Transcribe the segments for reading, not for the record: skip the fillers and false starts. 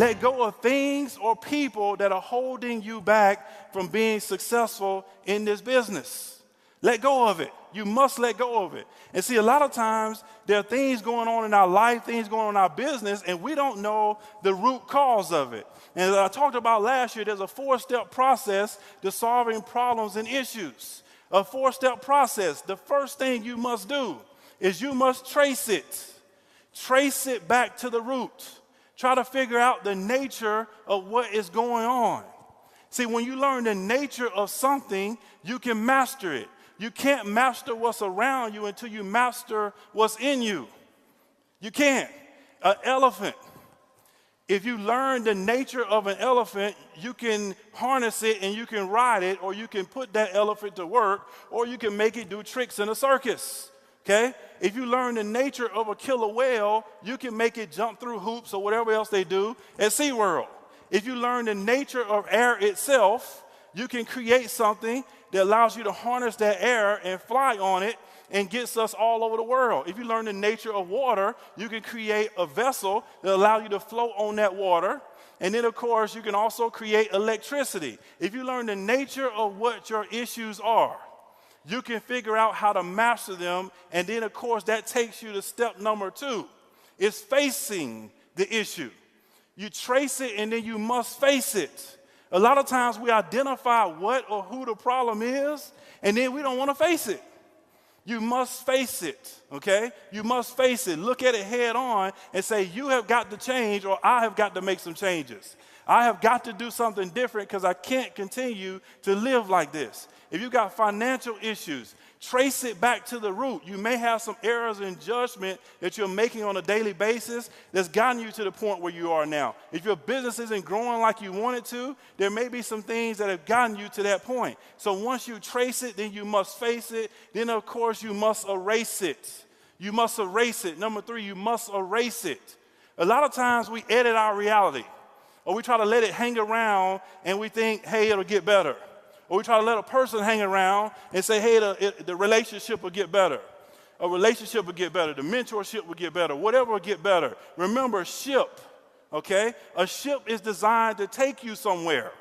Let go of things or people that are holding you back from being successful in this business. Let go of it. You must let go of it. And see, a lot of times there are things going on in our life, things going on in our business, and we don't know the root cause of it. And as I talked about last year, there's a 4-step process to solving problems and issues. A 4-step process. The first thing you must do is you must trace it. Trace it back to the root. Try to figure out the nature of what is going on. See, when you learn the nature of something, you can master it. You can't master what's around you until you master what's in you. You can't. An elephant. If you learn the nature of an elephant, you can harness it and you can ride it, or you can put that elephant to work, or you can make it do tricks in a circus. Okay? If you learn the nature of a killer whale, you can make it jump through hoops or whatever else they do at SeaWorld. If you learn the nature of air itself, you can create something that allows you to harness that air and fly on it and gets us all over the world. If you learn the nature of water, you can create a vessel that allows you to float on that water. And then, of course, you can also create electricity. If you learn the nature of what your issues are, you can figure out how to master them. And then, of course, that takes you to step number 2. It's facing the issue. You trace it, and then you must face it. A lot of times we identify what or who the problem is, and then we don't want to face it. You must face it, okay? You must face it. Look at it head on and say, you have got to change, or I have got to make some changes. I have got to do something different because I can't continue to live like this. If you've got financial issues, trace it back to the root. You may have some errors in judgment that you're making on a daily basis that's gotten you to the point where you are now. If your business isn't growing like you want it to, there may be some things that have gotten you to that point. So once you trace it, then you must face it. Then, of course, you must erase it. You must erase it. Number 3, you must erase it. A lot of times we edit our reality, or we try to let it hang around and we think, hey, it'll get better. Or we try to let a person hang around and say, hey, the relationship will get better. A relationship will get better. The mentorship will get better. Whatever will get better. Remember, ship, okay? A ship is designed to take you somewhere.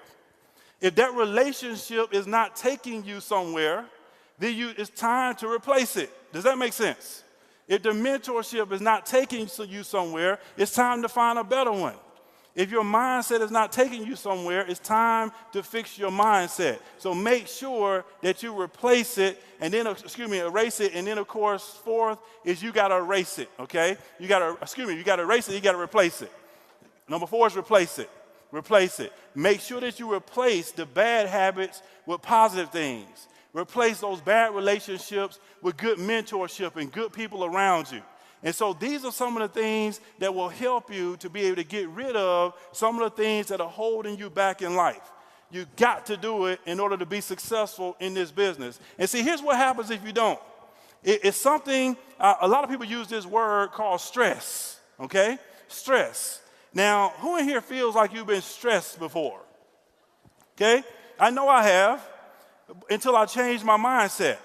If that relationship is not taking you somewhere, then it's time to replace it. Does that make sense? If the mentorship is not taking you somewhere, it's time to find a better one. If your mindset is not taking you somewhere, it's time to fix your mindset. So make sure that you replace it, and then, erase it. And then, of course, 4th is you got to erase it, okay? You got to erase it, you got to replace it. Number 4 is replace it. Replace it. Make sure that you replace the bad habits with positive things. Replace those bad relationships with good mentorship and good people around you. And so these are some of the things that will help you to be able to get rid of some of the things that are holding you back in life. You got to do it in order to be successful in this business. And see, here's what happens if you don't. It's something, a lot of people use this word called stress, okay? Stress. Now, who in here feels like you've been stressed before? Okay? I know I have, until I changed my mindset.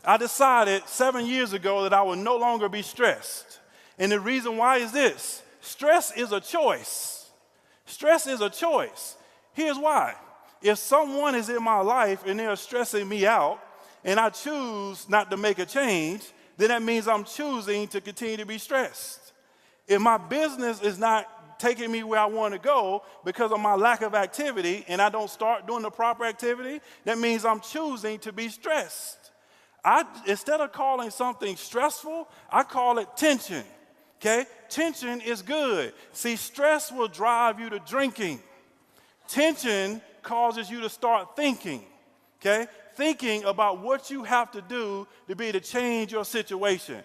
I decided 7 years ago that I would no longer be stressed. And the reason why is this. Stress is a choice. Stress is a choice. Here's why. If someone is in my life and they're stressing me out, and I choose not to make a change, then that means I'm choosing to continue to be stressed. If my business is not taking me where I want to go because of my lack of activity, and I don't start doing the proper activity, that means I'm choosing to be stressed. Instead of calling something stressful, I call it tension, okay? Tension is good. See, stress will drive you to drinking. Tension causes you to start thinking, okay? Thinking about what you have to do to be able to change your situation.